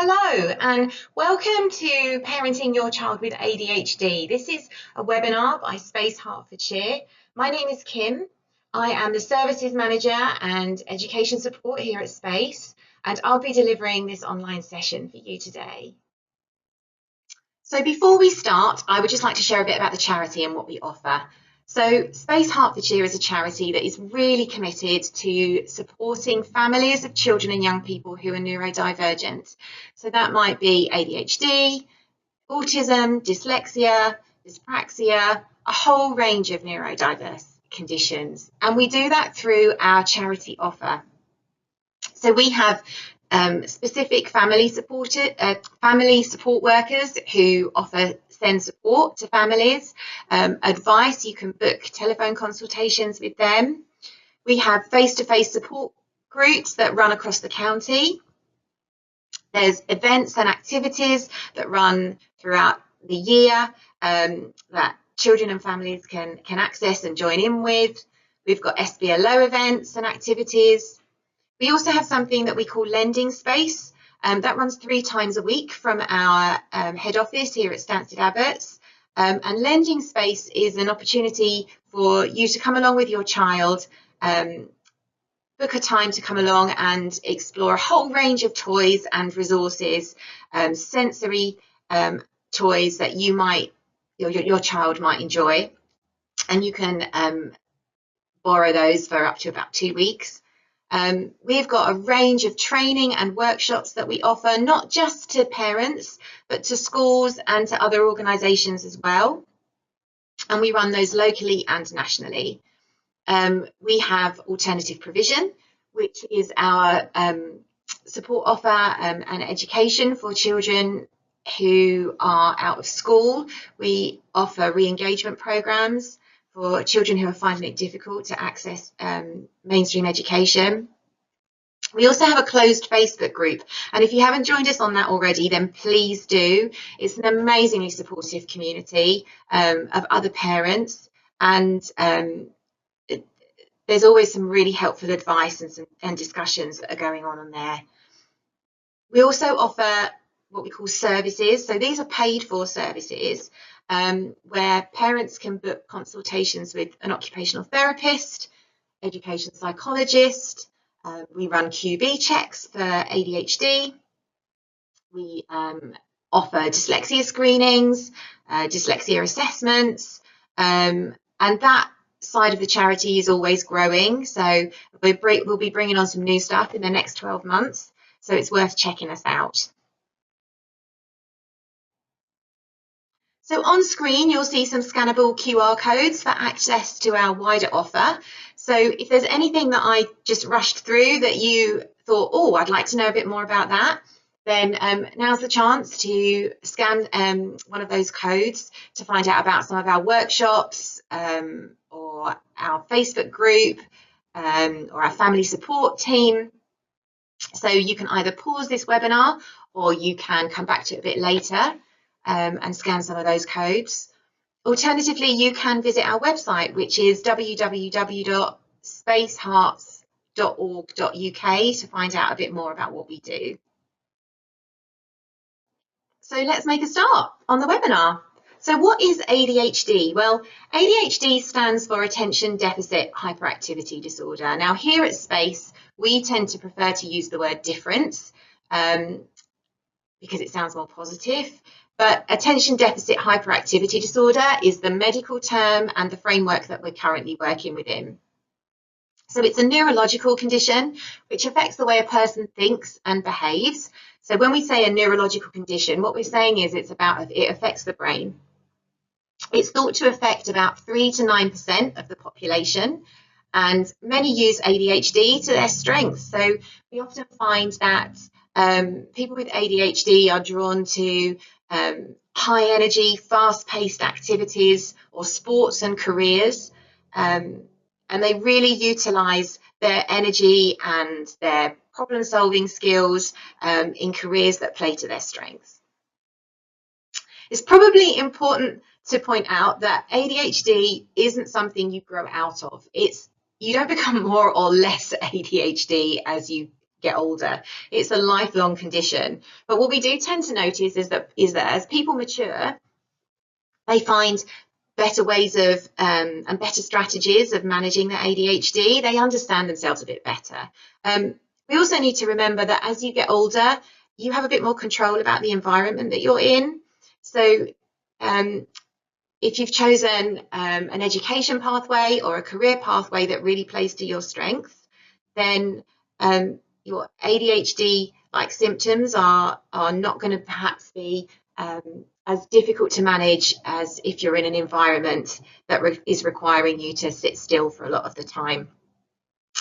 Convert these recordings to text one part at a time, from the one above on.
Hello and welcome to Parenting Your Child with ADHD. This is a webinar by Space Hertfordshire. My name is Kim. I am the Services Manager and Education Support here at Space, and I'll be delivering this online session for you today. So before we start, I would just like to share a bit about the charity and what we offer. So Space Hertfordshire is a charity that is really committed to supporting families of children and young people who are neurodivergent. So that might be ADHD, autism, dyslexia, dyspraxia, a whole range of neurodiverse conditions. And we do that through our charity offer. So we have specific family support workers who send support to families, advice. You can book telephone consultations with them. We have face-to-face support groups that run across the county. There's events and activities that run throughout the year that children and families can access and join in with. We've got SBLO events and activities. We also have something that we call Lending Space. That runs 3 times a week from our head office here at Stansted Abbots. And Lending Space is an opportunity for you to come along with your child, book a time to come along and explore a whole range of toys and resources, sensory toys that your child might enjoy. And you can borrow those for up to about 2 weeks. We've got a range of training and workshops that we offer, not just to parents, but to schools and to other organisations as well. And we run those locally and nationally. We have alternative provision, which is our support offer and education for children who are out of school. We offer re-engagement programs for children who are finding it difficult to access mainstream education. We also have a closed Facebook group, and if you haven't joined us on that already, then please do. It's an amazingly supportive community of other parents, and there's always some really helpful advice and discussions that are going on there. We also offer what we call services. So these are paid for services where parents can book consultations with an occupational therapist, education psychologist. We run QB checks for ADHD. We offer dyslexia screenings, dyslexia assessments, and that side of the charity is always growing. So we'll be bringing on some new stuff in the next 12 months. So it's worth checking us out. So on screen, you'll see some scannable QR codes for access to our wider offer. So if there's anything that I just rushed through that you thought, oh, I'd like to know a bit more about that, then now's the chance to scan one of those codes to find out about some of our workshops or our Facebook group or our family support team. So you can either pause this webinar or you can come back to it a bit later and scan some of those codes. Alternatively, you can visit our website, which is www.spacehearts.org.uk to find out a bit more about what we do. So let's make a start on the webinar. So what is ADHD? Well, ADHD stands for Attention Deficit Hyperactivity Disorder. Now here at Space, we tend to prefer to use the word difference because it sounds more positive. But attention deficit hyperactivity disorder is the medical term and the framework that we're currently working within. So it's a neurological condition which affects the way a person thinks and behaves. So when we say a neurological condition, what we're saying is it affects the brain. It's thought to affect about 3 to 9% of the population, and many use ADHD to their strengths. So we often find that people with ADHD are drawn to high energy, fast-paced activities or sports and careers, and they really utilize their energy and their problem-solving skills in careers that play to their strengths. It's probably important to point out that ADHD isn't something you grow out of. You don't become more or less ADHD as you get older. It's a lifelong condition. But what we do tend to notice is that as people mature, they find better ways of and better strategies of managing their ADHD. They understand themselves a bit better. We also need to remember that as you get older, you have a bit more control about the environment that you're in. So if you've chosen an education pathway or a career pathway that really plays to your strengths, then your ADHD-like symptoms are not going to perhaps be as difficult to manage as if you're in an environment that is requiring you to sit still for a lot of the time,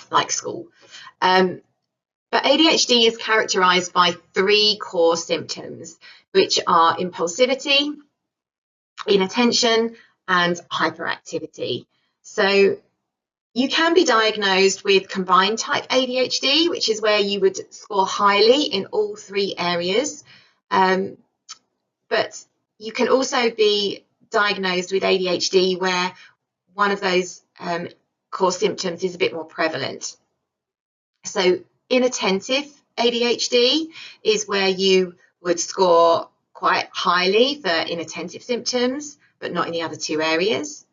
like school. But ADHD is characterized by 3 core symptoms, which are impulsivity, inattention, and hyperactivity. So you can be diagnosed with combined type ADHD, which is where you would score highly in all 3 areas. But you can also be diagnosed with ADHD where one of those core symptoms is a bit more prevalent. So inattentive ADHD is where you would score quite highly for inattentive symptoms, but not in the other 2 areas.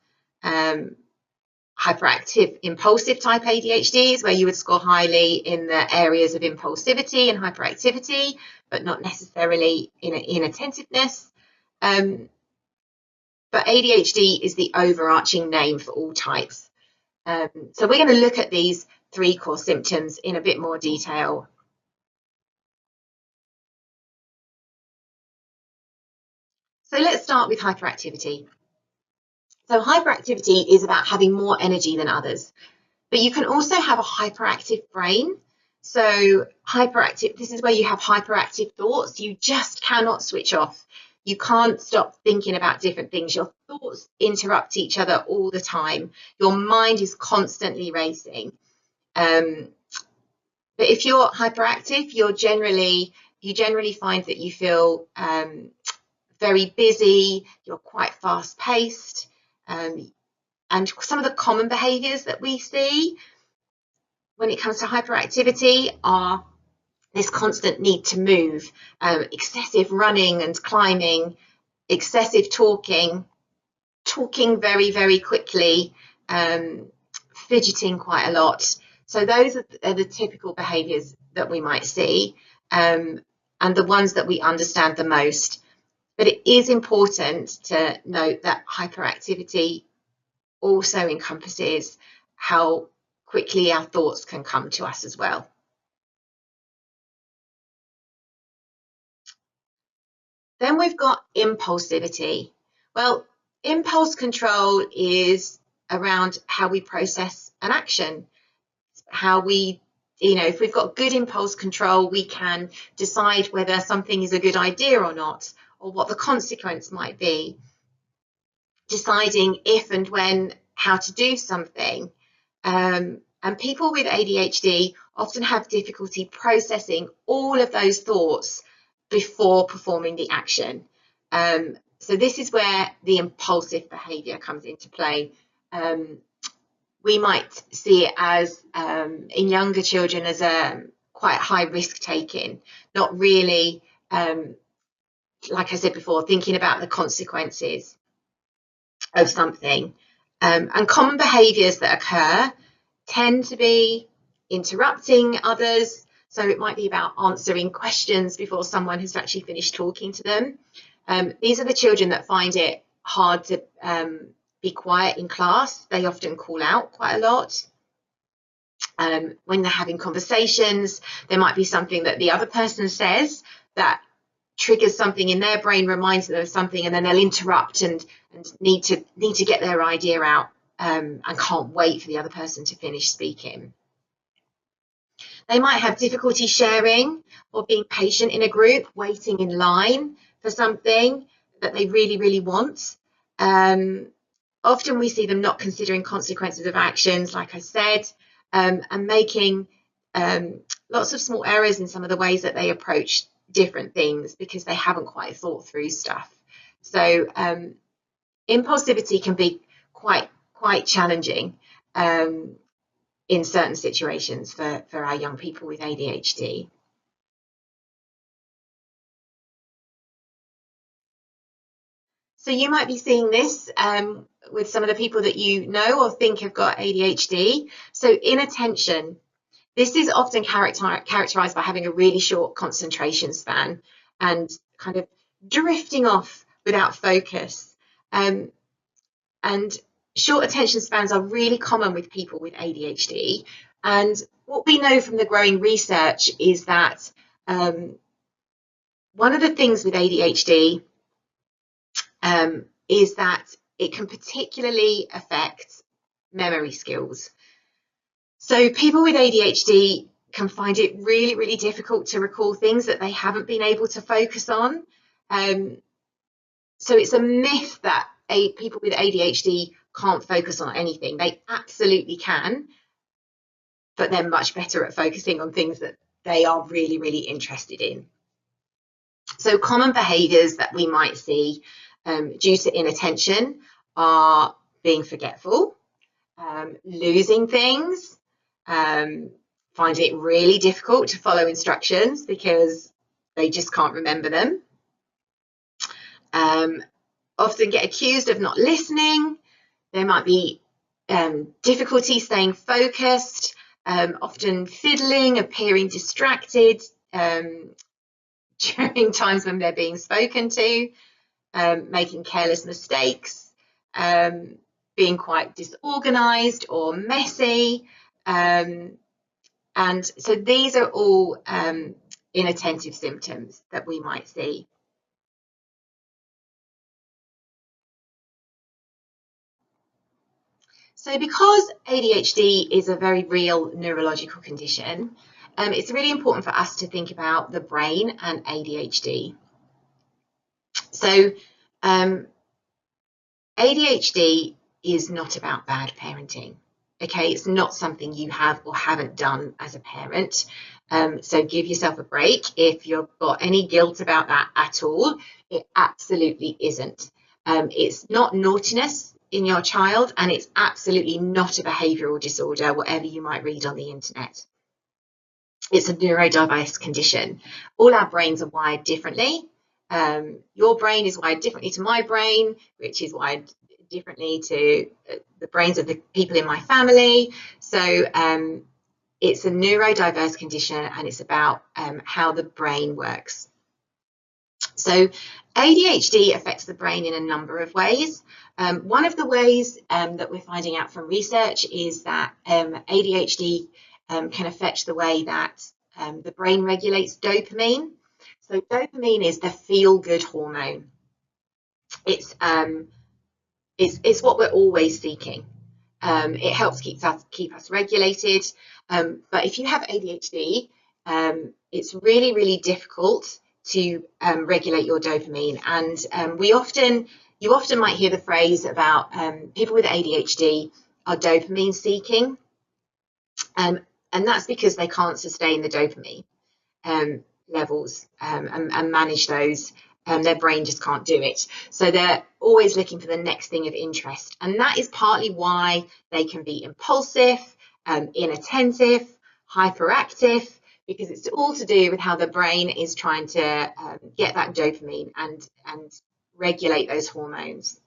Hyperactive impulsive type ADHD is where you would score highly in the areas of impulsivity and hyperactivity, but not necessarily in inattentiveness. But ADHD is the overarching name for all types. So we're going to look at these 3 core symptoms in a bit more detail. So let's start with hyperactivity. So hyperactivity is about having more energy than others, but you can also have a hyperactive brain. So this is where you have hyperactive thoughts. You just cannot switch off. You can't stop thinking about different things. Your thoughts interrupt each other all the time. Your mind is constantly racing. But if you're hyperactive, you generally find that you feel very busy, you're quite fast paced, and some of the common behaviours that we see when it comes to hyperactivity are this constant need to move, excessive running and climbing, excessive talking very, very quickly, fidgeting quite a lot. So those are the typical behaviours that we might see, and the ones that we understand the most. But it is important to note that hyperactivity also encompasses how quickly our thoughts can come to us as well. Then we've got impulsivity. Well, impulse control is around how we process an action, how we, if we've got good impulse control, we can decide whether something is a good idea or not, or what the consequence might be, deciding if and when, how to do something. And people with ADHD often have difficulty processing all of those thoughts before performing the action. So this is where the impulsive behaviour comes into play. We might see it as, in younger children, as a quite high risk taking, not really, like I said before, thinking about the consequences of something. And common behaviours that occur tend to be interrupting others. So it might be about answering questions before someone has actually finished talking to them. These are the children that find it hard to be quiet in class. They often call out quite a lot. When they're having conversations, there might be something that the other person says that triggers something in their brain, reminds them of something, and then they'll interrupt and need to get their idea out, and can't wait for the other person to finish speaking. They might have difficulty sharing or being patient in a group, waiting in line for something that they really, really want. Often we see them not considering consequences of actions, like I said, and making lots of small errors in some of the ways that they approach different things because they haven't quite thought through stuff. So impulsivity can be quite challenging. in certain situations for our young people with ADHD. So you might be seeing this with some of the people that you know or think have got ADHD. So inattention, this is often characterized by having a really short concentration span and kind of drifting off without focus. And short attention spans are really common with people with ADHD. And what we know from the growing research is that one of the things with ADHD is that it can particularly affect memory skills. So people with ADHD can find it really, really difficult to recall things that they haven't been able to focus on. So it's a myth that people with ADHD can't focus on anything. They absolutely can, but they're much better at focusing on things that they are really, really interested in. So common behaviours that we might see due to inattention are being forgetful, losing things, finding it really difficult to follow instructions because they just can't remember them, often get accused of not listening. There might be difficulty staying focused, often fiddling, appearing distracted during times when they're being spoken to, making careless mistakes, being quite disorganized or messy. And so these are all inattentive symptoms that we might see. So because ADHD is a very real neurological condition, it's really important for us to think about the brain and ADHD. So ADHD is not about bad parenting. Okay, it's not something you have or haven't done as a parent. So give yourself a break. If you've got any guilt about that at all, it absolutely isn't. It's not naughtiness in your child, and it's absolutely not a behavioural disorder, whatever you might read on the internet. It's a neurodiverse condition. All our brains are wired differently. Your brain is wired differently to my brain, which is wired differently to the brains of the people in my family. So it's a neurodiverse condition, and it's about how the brain works. So ADHD affects the brain in a number of ways. One of the ways that we're finding out from research is that ADHD can affect the way that the brain regulates dopamine. So dopamine is the feel-good hormone. It's what we're always seeking. It helps keep us regulated. But if you have ADHD, it's really, really difficult to regulate your dopamine. And you often might hear the phrase about people with ADHD are dopamine seeking. And that's because they can't sustain the dopamine levels and manage those. Their brain just can't do it. So they're always looking for the next thing of interest. And that is partly why they can be impulsive, inattentive, hyperactive, because it's all to do with how the brain is trying to get that dopamine and regulate those hormones.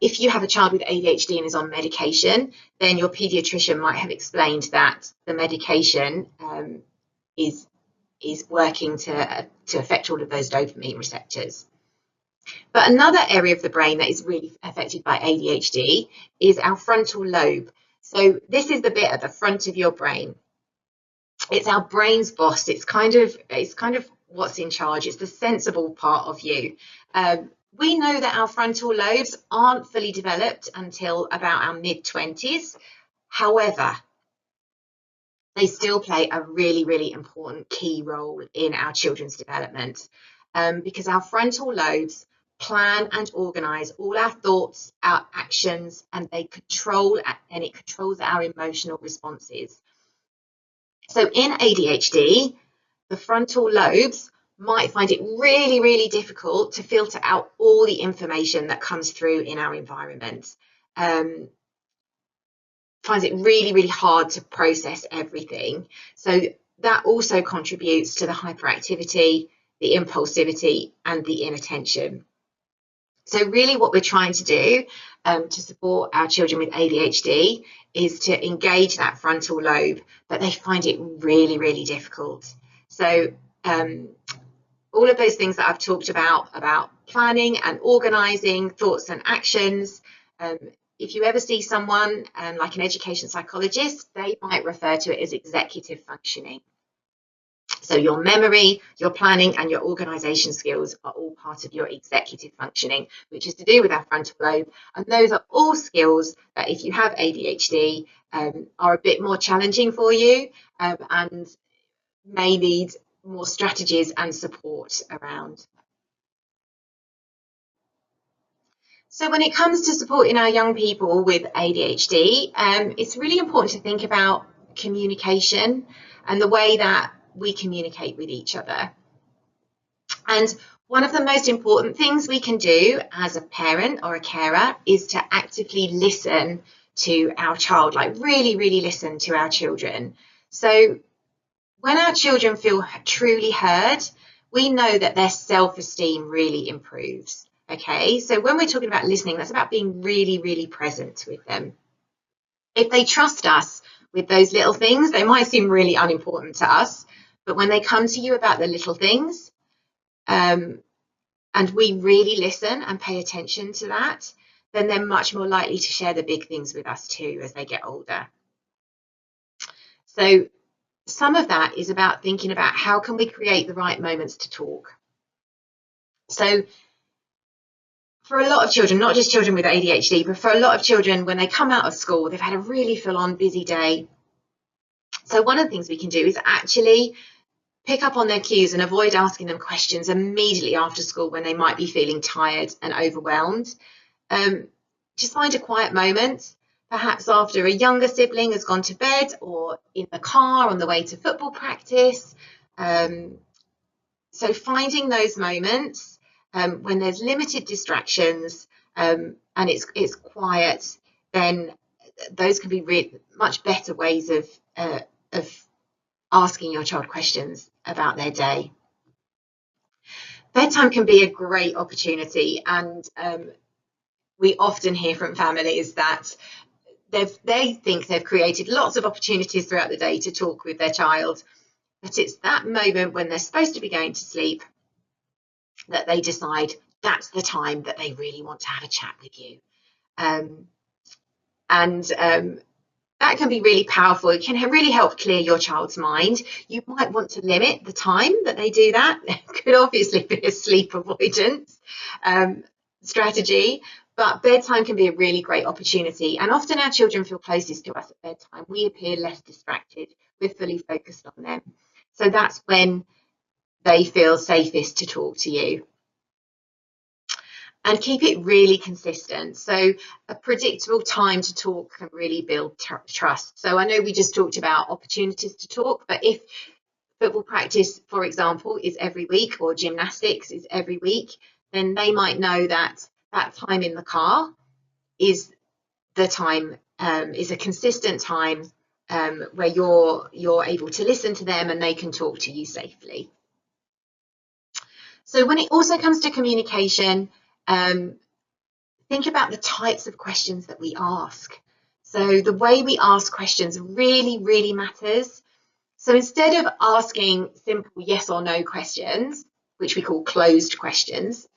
If you have a child with ADHD and is on medication, then your paediatrician might have explained that the medication is working to affect all of those dopamine receptors. But another area of the brain that is really affected by ADHD is our frontal lobe. So this is the bit at the front of your brain. It's our brain's boss. It's kind of what's in charge. It's the sensible part of you. We know that our frontal lobes aren't fully developed until about our mid-20s. However, they still play a really, really important key role in our children's development because our frontal lobes plan and organise all our thoughts, our actions, and it controls our emotional responses. So in ADHD, the frontal lobes might find it really, really difficult to filter out all the information that comes through in our environment. finds it really, really hard to process everything. So that also contributes to the hyperactivity, the impulsivity, and the inattention. So really what we're trying to do to support our children with ADHD is to engage that frontal lobe, but they find it really, really difficult. So all of those things that I've talked about planning and organising thoughts and actions. If you ever see someone like an education psychologist, they might refer to it as executive functioning. So your memory, your planning and your organisation skills are all part of your executive functioning, which is to do with our frontal lobe. And those are all skills that if you have ADHD are a bit more challenging for you and may need more strategies and support around. So when it comes to supporting our young people with ADHD, it's really important to think about communication and the way that we communicate with each other. And one of the most important things we can do as a parent or a carer is to actively listen to our child, like really, really listen to our children. So when our children feel truly heard, we know that their self-esteem really improves. Okay, so when we're talking about listening, that's about being really, really present with them. If they trust us with those little things, they might seem really unimportant to us, but when they come to you about the little things, and we really listen and pay attention to that, then they're much more likely to share the big things with us too as they get older. So some of that is about thinking about how can we create the right moments to talk. So for a lot of children, not just children with ADHD, but for a lot of children, when they come out of school, they've had a really full-on busy day. So one of the things we can do is actually pick up on their cues and avoid asking them questions immediately after school when they might be feeling tired and overwhelmed. Just find a quiet moment, perhaps after a younger sibling has gone to bed or in the car on the way to football practice. So finding those moments when there's limited distractions and it's quiet, then those can be much better ways of asking your child questions about their day. Bedtime can be a great opportunity, and we often hear from families that they think they've created lots of opportunities throughout the day to talk with their child, but it's that moment when they're supposed to be going to sleep that they decide that's the time that they really want to have a chat with you. That can be really powerful. It can really help clear your child's mind. You might want to limit the time that they do that. It could obviously be a sleep avoidance strategy, but bedtime can be a really great opportunity. And often our children feel closest to us at bedtime. We appear less distracted. We're fully focused on them. So that's when they feel safest to talk to you. And keep it really consistent. So a predictable time to talk can really build trust. So I know we just talked about opportunities to talk, but if football practice, for example, is every week or gymnastics is every week, then they might know that that time in the car is the time, is a consistent time where you're able to listen to them and they can talk to you safely. So when it also comes to communication, think about the types of questions that we ask. So the way we ask questions really, really matters. So instead of asking simple yes or no questions, which we call closed questions,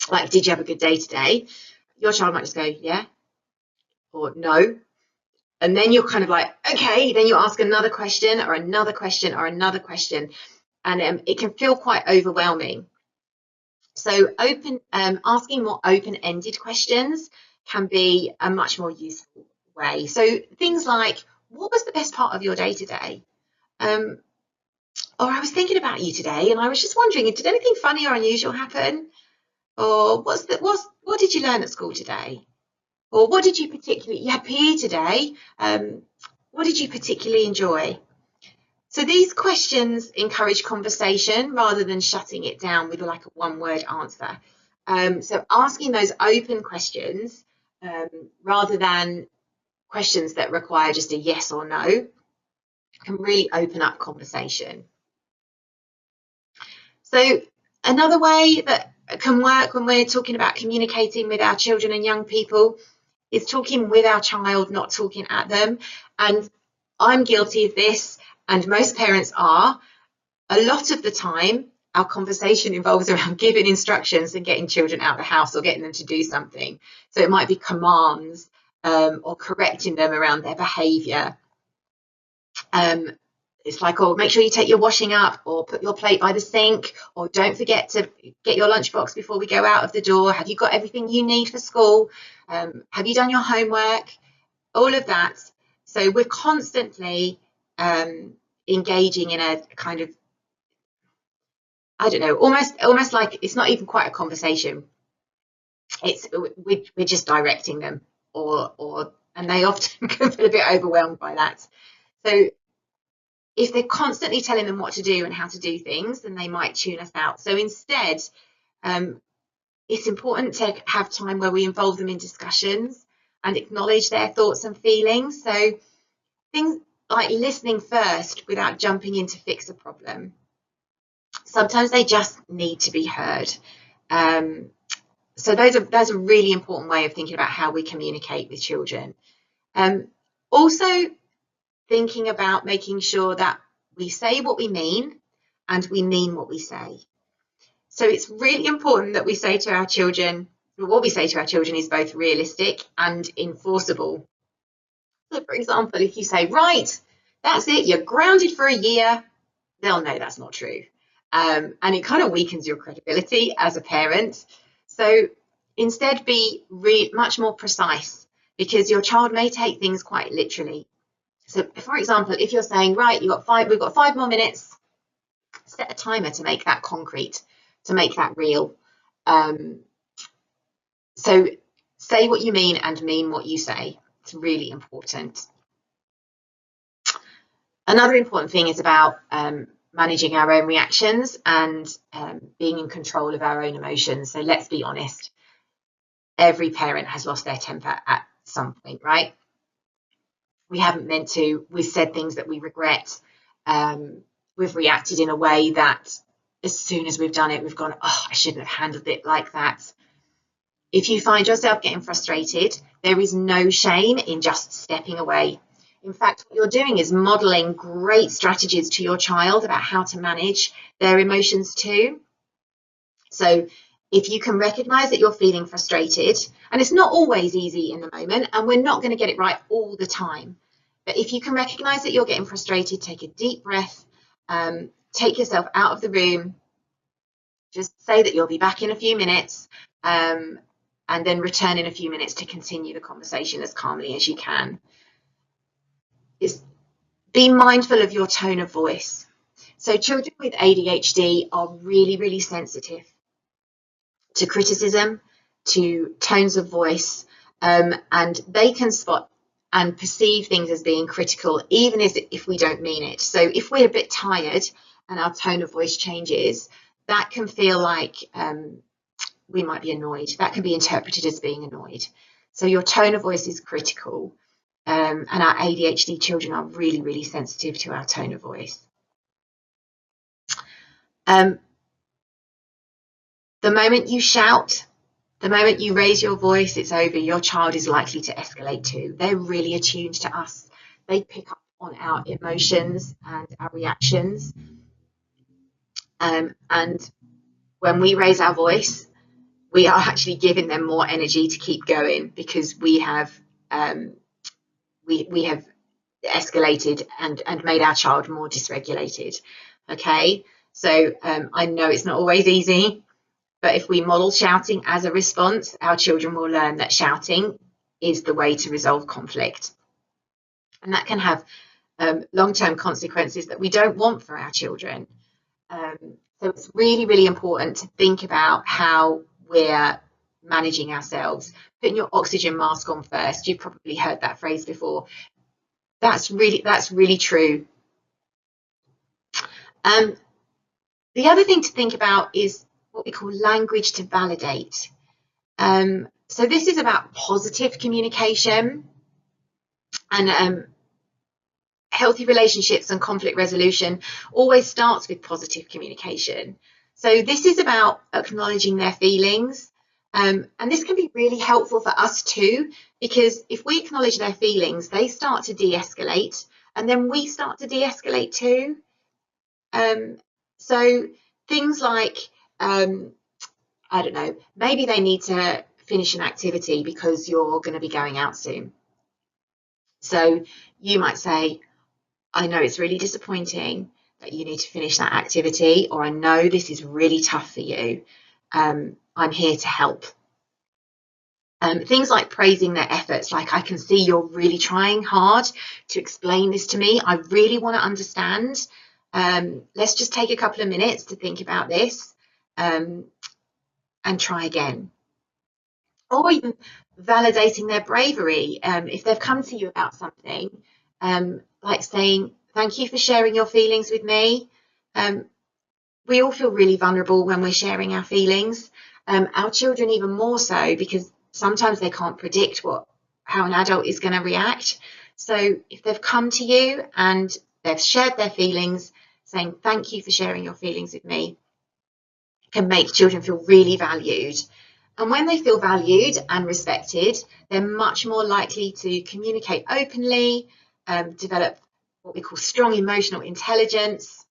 like did you have a good day today? Your child might just go yeah or no. And then you're kind of like, okay, then you ask another question or another question or another question. And it can feel quite overwhelming. So asking more open-ended questions can be a much more useful way. So things like, what was the best part of your day today? Or I was thinking about you today and I was just wondering, did anything funny or unusual happen? Or what did you learn at school today? Or what did you particularly, you had PE today, what did you particularly enjoy? So these questions encourage conversation rather than shutting it down with like a one-word answer. So asking those open questions rather than questions that require just a yes or no can really open up conversation. So another way that can work when we're talking about communicating with our children and young people is talking with our child, not talking at them. And I'm guilty of this, and most parents are. A lot of the time, our conversation involves around giving instructions and getting children out of the house or getting them to do something. So it might be commands or correcting them around their behaviour. It's like, oh, make sure you take your washing up, or put your plate by the sink, or don't forget to get your lunchbox before we go out of the door. Have you got everything you need for school? Have you done your homework? All of that. So we're constantly engaging in a kind of, I don't know, almost like it's not even quite a conversation. We're just directing them, and they often can feel a bit overwhelmed by that. So if they're constantly telling them what to do and how to do things, then they might tune us out. So instead, it's important to have time where we involve them in discussions and acknowledge their thoughts and feelings. So things like listening first without jumping in to fix a problem. Sometimes they just need to be heard. So that's a really important way of thinking about how we communicate with children. Also, thinking about making sure that we say what we mean and we mean what we say. So it's really important that we say to our children, what we say to our children is both realistic and enforceable. So, for example, if you say, right, that's it, you're grounded for a year, they'll know that's not true. And it kind of weakens your credibility as a parent. So instead, be much more precise, because your child may take things quite literally. So, for example, if you're saying, right, we've got 5 more minutes, set a timer to make that concrete, to make that real. So say what you mean and mean what you say. It's really important. Another important thing is about managing our own reactions and being in control of our own emotions. So let's be honest, every parent has lost their temper at some point, right? We haven't meant to. We've said things that we regret. We've reacted in a way that as soon as we've done it, we've gone, oh, I shouldn't have handled it like that. If you find yourself getting frustrated, there is no shame in just stepping away. In fact, what you're doing is modeling great strategies to your child about how to manage their emotions too. So if you can recognize that you're feeling frustrated, and it's not always easy in the moment, and we're not going to get it right all the time, but if you can recognize that you're getting frustrated, take a deep breath, take yourself out of the room, just say that you'll be back in a few minutes, and then return in a few minutes to continue the conversation as calmly as you can. Be mindful of your tone of voice. So children with ADHD are really, really sensitive to criticism, to tones of voice, and they can spot and perceive things as being critical, even if we don't mean it. So if we're a bit tired and our tone of voice changes, that can feel like we might be annoyed. That can be interpreted as being annoyed. So your tone of voice is critical. And our ADHD children are really, really sensitive to our tone of voice. The moment you shout, the moment you raise your voice, it's over. Your child is likely to escalate too. They're really attuned to us. They pick up on our emotions and our reactions. And when we raise our voice, we are actually giving them more energy to keep going, because we have we have escalated and made our child more dysregulated. Okay, so I know it's not always easy, but if we model shouting as a response, our children will learn that shouting is the way to resolve conflict, and that can have long-term consequences that we don't want for our children. So it's really, really important to think about how we're managing ourselves. Putting your oxygen mask on first. You've probably heard that phrase before. That's really true. The other thing to think about is what we call language to validate. So this is about positive communication. And healthy relationships and conflict resolution always starts with positive communication. So this is about acknowledging their feelings. And this can be really helpful for us too, because if we acknowledge their feelings, they start to de-escalate, and then we start to de-escalate too. So things like, I don't know, maybe they need to finish an activity because you're going to be going out soon. So you might say, I know it's really disappointing that you need to finish that activity, or I know this is really tough for you. I'm here to help. Things like praising their efforts, like, I can see you're really trying hard to explain this to me. I really want to understand. Let's just take a couple of minutes to think about this and try again. Or even validating their bravery. If they've come to you about something, like saying, thank you for sharing your feelings with me. We all feel really vulnerable when we're sharing our feelings. Our children even more so, because sometimes they can't predict how an adult is going to react. So if they've come to you and they've shared their feelings, saying thank you for sharing your feelings with me can make children feel really valued. And when they feel valued and respected, they're much more likely to communicate openly, develop what we call strong emotional intelligence.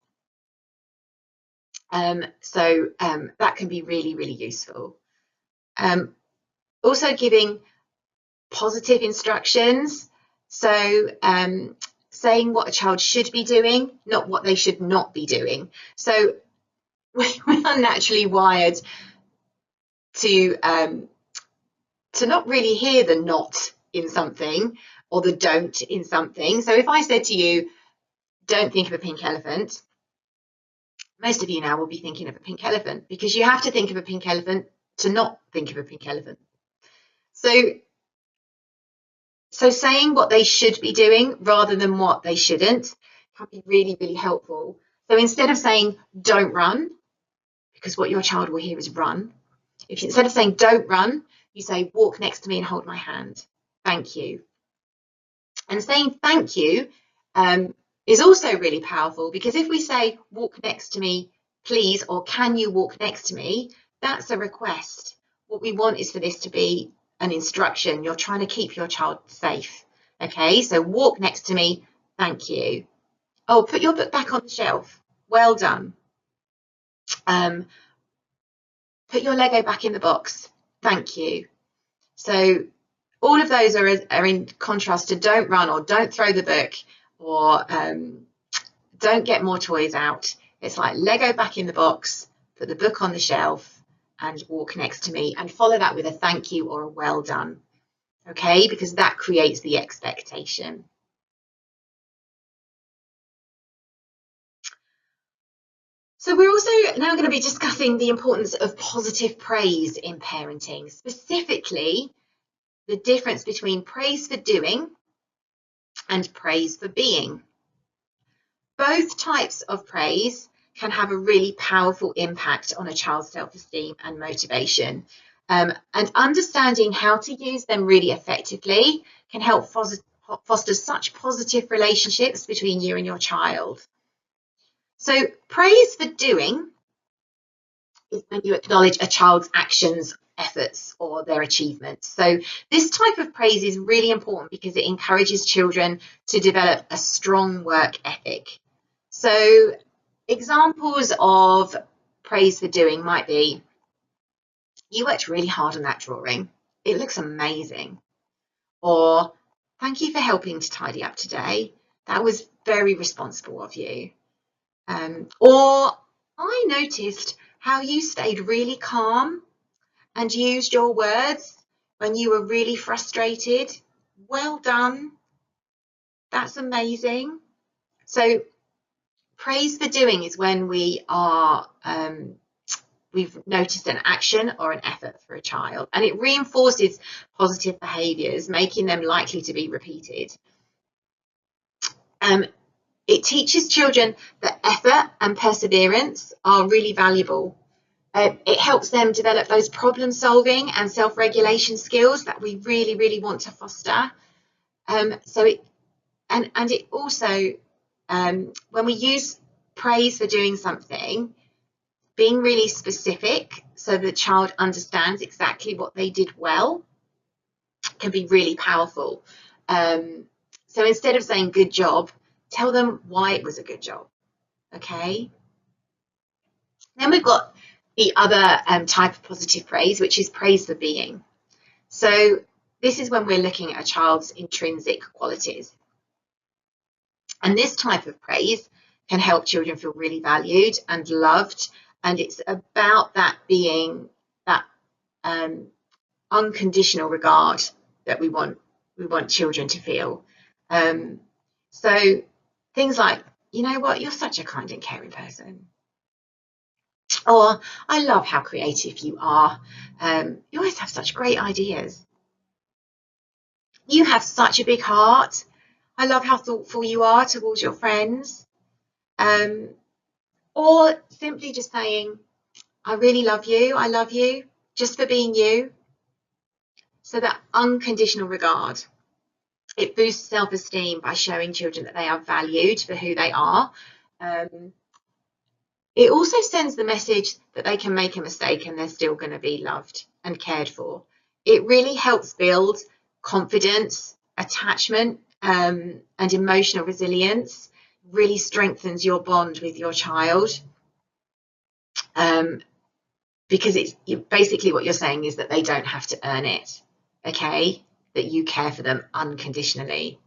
So that can be really, really useful. Also giving positive instructions. So saying what a child should be doing, not what they should not be doing. So we are naturally wired to not really hear the not in something or the don't in something. So if I said to you, don't think of a pink elephant, most of you now will be thinking of a pink elephant, because you have to think of a pink elephant to not think of a pink elephant. So saying what they should be doing rather than what they shouldn't can be really, really helpful. So instead of saying don't run, because what your child will hear is run, if instead of saying don't run, you say walk next to me and hold my hand. Thank you. And saying thank you is also really powerful, because if we say walk next to me, please, or can you walk next to me, that's a request. What we want is for this to be an instruction. You're trying to keep your child safe. Okay, so walk next to me, thank you. Oh, put your book back on the shelf. Well done. Put your Lego back in the box. Thank you. So all of those are in contrast to don't run, or don't throw the book, or don't get more toys out. It's like Lego back in the box, put the book on the shelf, and walk next to me, and follow that with a thank you or a well done. Okay, because that creates the expectation. So we're also now going to be discussing the importance of positive praise in parenting, specifically the difference between praise for doing and praise for being. Both types of praise can have a really powerful impact on a child's self-esteem and motivation. And understanding how to use them really effectively can help foster such positive relationships between you and your child. So praise for doing is when you acknowledge a child's actions, efforts, or their achievements. So this type of praise is really important because it encourages children to develop a strong work ethic. So examples of praise for doing might be, you worked really hard on that drawing. It looks amazing. Or, thank you for helping to tidy up today. That was very responsible of you. Or, I noticed how you stayed really calm and used your words when you were really frustrated. Well done. That's amazing. So praise for doing is when we are we've noticed an action or an effort for a child, and it reinforces positive behaviours, making them likely to be repeated. It teaches children that effort and perseverance are really valuable. It helps them develop those problem solving and self-regulation skills that we really, really want to foster. So it and it also, when we use praise for doing something, being really specific so the child understands exactly what they did well can be really powerful. So instead of saying good job, tell them why it was a good job. Okay. Then we've got the other type of positive praise, which is praise for being. So this is when we're looking at a child's intrinsic qualities. And this type of praise can help children feel really valued and loved. And it's about that being that unconditional regard that we want children to feel. So things like, you know what, you're such a kind and caring person. Or I love how creative you are. You always have such great ideas. You have such a big heart. I love how thoughtful you are towards your friends. Or simply just saying, I really love you. I love you just for being you. So that unconditional regard. It boosts self-esteem by showing children that they are valued for who they are. It also sends the message that they can make a mistake and they're still going to be loved and cared for. It really helps build confidence, attachment, and emotional resilience. Really strengthens your bond with your child, because it's basically what you're saying is that they don't have to earn it, okay? That you care for them unconditionally.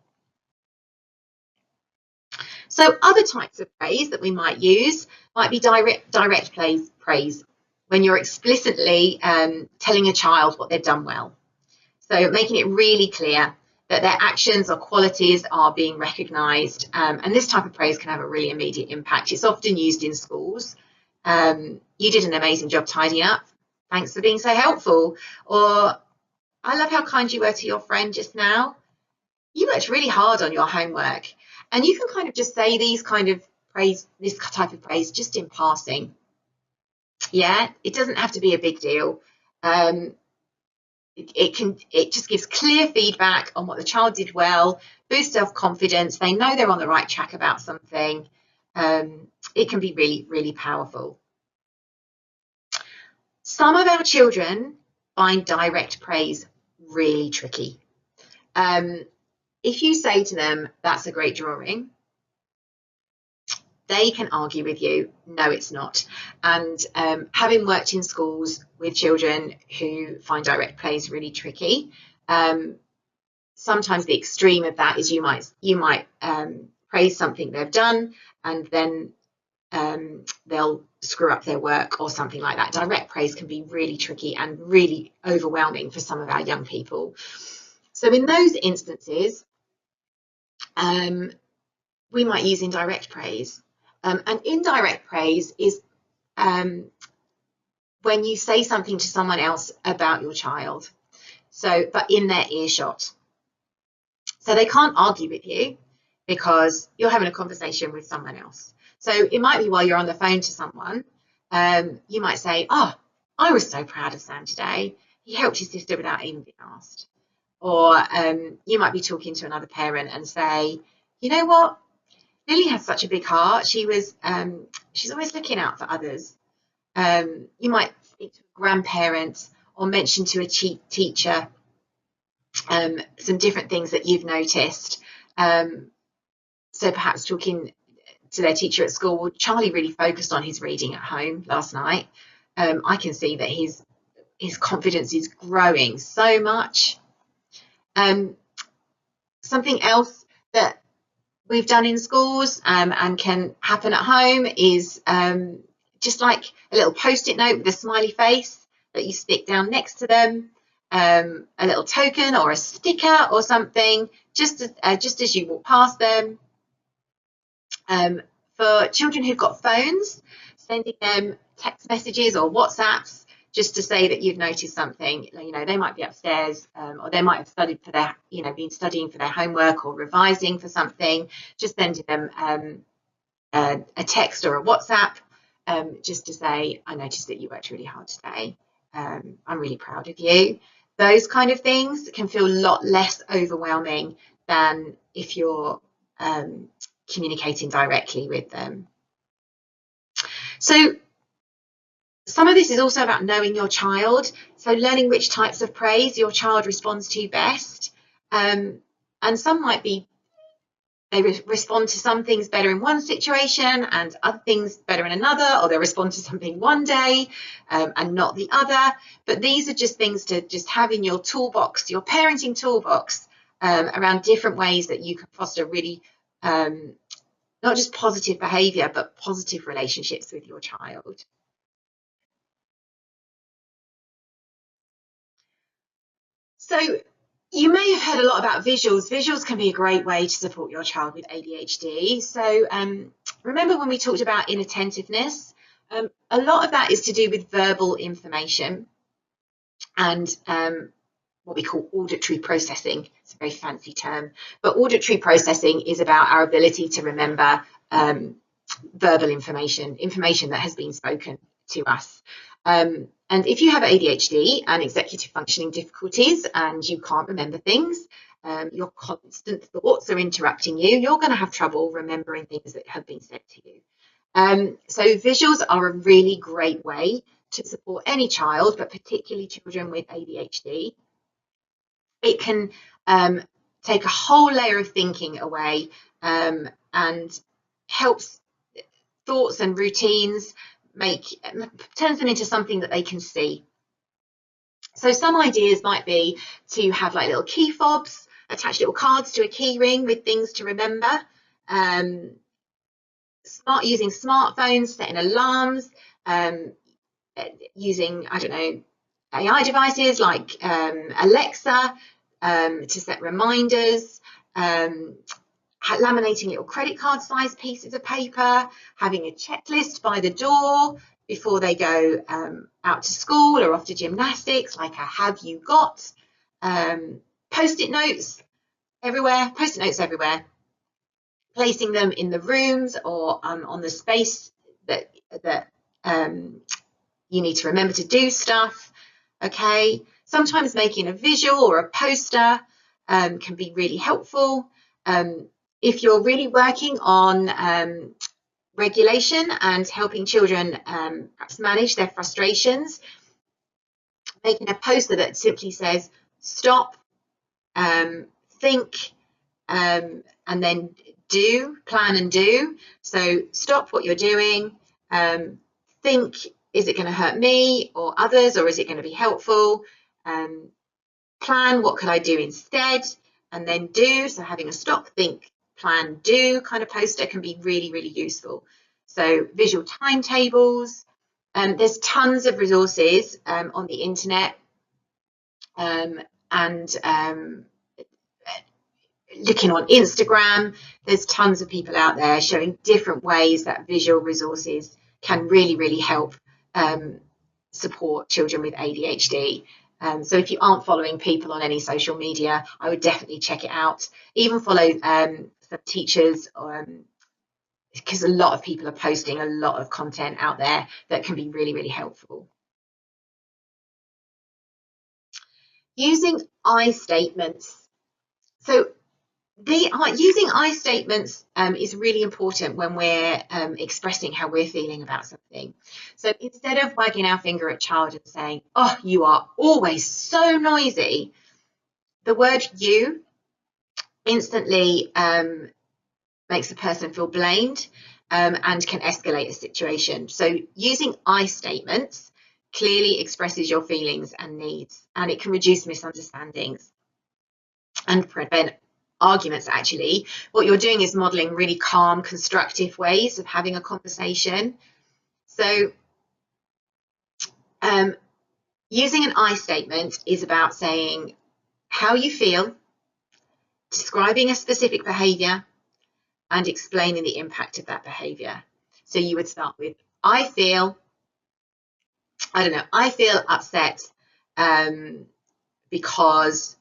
So other types of praise that we might use might be direct praise, when you're explicitly telling a child what they've done well. So making it really clear that their actions or qualities are being recognised. And this type of praise can have a really immediate impact. It's often used in schools. You did an amazing job tidying up. Thanks for being so helpful. Or I love how kind you were to your friend just now. You worked really hard on your homework. And you can kind of just say these kind of praise, this type of praise, just in passing. Yeah, it doesn't have to be a big deal. It just gives clear feedback on what the child did well, boosts self-confidence. They know they're on the right track about something. It can be really, really powerful. Some of our children find direct praise really tricky. If you say to them, that's a great drawing, they can argue with you, no, it's not. And having worked in schools with children who find direct praise really tricky, sometimes the extreme of that is you might praise something they've done and then they'll screw up their work or something like that. Direct praise can be really tricky and really overwhelming for some of our young people. So in those instances, we might use indirect praise. And indirect praise is when you say something to someone else about your child, but in their earshot. So they can't argue with you because you're having a conversation with someone else. So it might be while you're on the phone to someone, you might say, oh, I was so proud of Sam today. He helped his sister without even being asked. Or you might be talking to another parent and say, you know what? Lily has such a big heart. She's always looking out for others. You might speak to a grandparent or mention to a teacher some different things that you've noticed. So perhaps talking to their teacher at school, well, Charlie really focused on his reading at home last night. I can see that his confidence is growing so much. Something else that we've done in schools and can happen at home is just like a little post-it note with a smiley face that you stick down next to them, a little token or a sticker or something, just as you walk past them. For children who've got phones, sending them text messages or WhatsApps just to say that you've noticed something. You know, they might be upstairs or they might have studied for their, been studying for their homework or revising for something. Just sending them a text or a WhatsApp just to say, I noticed that you worked really hard today. I'm really proud of you. Those kind of things can feel a lot less overwhelming than if you're communicating directly with them. So some of this is also about knowing your child, so learning which types of praise your child responds to best. And some might be they respond to some things better in one situation and other things better in another, or they respond to something one day and not the other. But these are just things to just have in your toolbox, your parenting toolbox, around different ways that you can foster really not just positive behaviour, but positive relationships with your child. So you may have heard a lot about visuals. Visuals can be a great way to support your child with ADHD. So remember when we talked about inattentiveness? A lot of that is to do with verbal information and what we call auditory processing. It's a very fancy term, but auditory processing is about our ability to remember verbal information that has been spoken to us. And if you have ADHD and executive functioning difficulties and you can't remember things, your constant thoughts are interrupting you, you're going to have trouble remembering things that have been said to you. So visuals are a really great way to support any child, but particularly children with ADHD. It can take a whole layer of thinking away and helps thoughts and routines, turns them into something that they can see. So some ideas might be to have like little key fobs, attach little cards to a key ring with things to remember, using smartphones, setting alarms, using, I don't know, AI devices like Alexa to set reminders, laminating little credit card size pieces of paper, having a checklist by the door before they go out to school or off to gymnastics, like a have you got, post-it notes everywhere, placing them in the rooms or on the space that you need to remember to do stuff. Okay, sometimes making a visual or a poster can be really helpful. If you're really working on regulation and helping children perhaps manage their frustrations, making a poster that simply says stop, think, and then plan and do. So stop what you're doing, think, is it going to hurt me or others, or is it going to be helpful? Plan, what could I do instead? And then do. So having a stop, think, plan, do kind of poster can be really, really useful. So visual timetables. There's tons of resources on the internet and looking on Instagram, there's tons of people out there showing different ways that visual resources can really, really help support children with ADHD. So if you aren't following people on any social media, I would definitely check it out. Even follow some teachers, because a lot of people are posting a lot of content out there that can be really, really helpful. Using I statements. So using I statements is really important when we're expressing how we're feeling about something. So instead of wagging our finger at child and saying, oh, you are always so noisy, the word you instantly makes the person feel blamed and can escalate a situation. So using I statements clearly expresses your feelings and needs, and it can reduce misunderstandings and prevent arguments. Actually, what you're doing is modeling really calm, constructive ways of having a conversation. So using an I statement is about saying how you feel, describing a specific behavior, and explaining the impact of that behavior. So you would start with, I feel upset because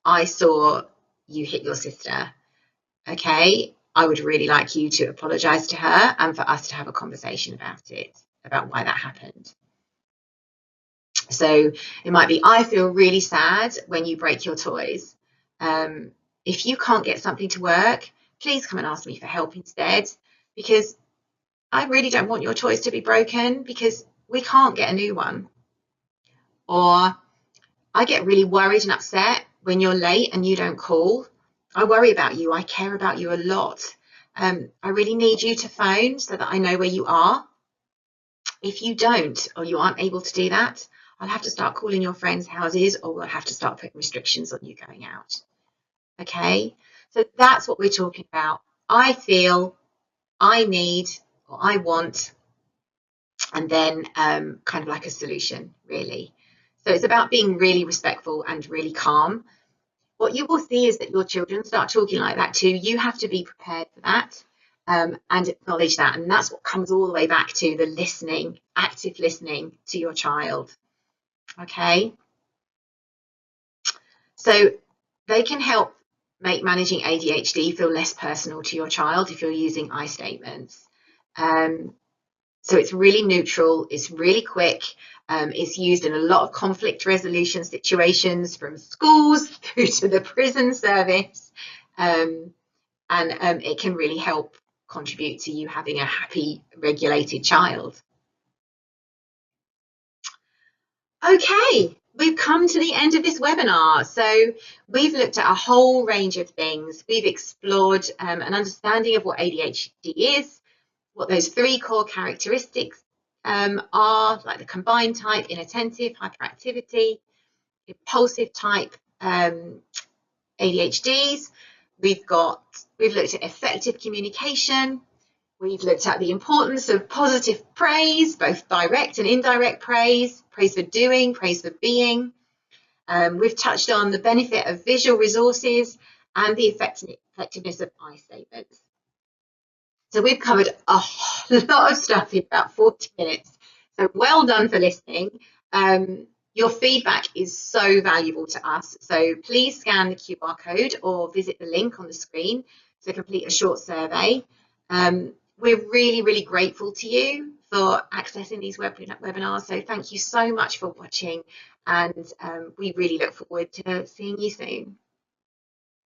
I saw you hit your sister. Okay, I would really like you to apologize to her and for us to have a conversation about it, about why that happened. So it might be, I feel really sad when you break your toys. if you can't get something to work, please come and ask me for help instead, because I really don't want your toys to be broken because we can't get a new one. Or I get really worried and upset when you're late and you don't call. I worry about you. I care about you a lot. I really need you to phone so that I know where you are. If you don't, or you aren't able to do that, I'll have to start calling your friends' houses, or we'll have to start putting restrictions on you going out. Okay, so that's what we're talking about. I feel, I need, or I want, and then kind of like a solution, really. So it's about being really respectful and really calm. What you will see is that your children start talking like that too. You have to be prepared for that and acknowledge that. And that's what comes all the way back to the listening, active listening to your child. Okay. So they can help make managing ADHD feel less personal to your child if you're using I statements. So it's really neutral, it's really quick, it's used in a lot of conflict resolution situations, from schools through to the prison service, and it can really help contribute to you having a happy, regulated child. Okay, we've come to the end of this webinar. So we've looked at a whole range of things. We've explored an understanding of what ADHD is, what those 3 core characteristics are, like the combined type, inattentive, hyperactivity, impulsive type ADHDs. We've looked at effective communication. We've looked at the importance of positive praise, both direct and indirect praise for doing, praise for being. We've touched on the benefit of visual resources and the effectiveness of I statements. So we've covered a lot of stuff in about 40 minutes. So well done for listening. Your feedback is so valuable to us. So please scan the QR code or visit the link on the screen to complete a short survey. We're really, really grateful to you for accessing these webinars. So thank you so much for watching, and we really look forward to seeing you soon.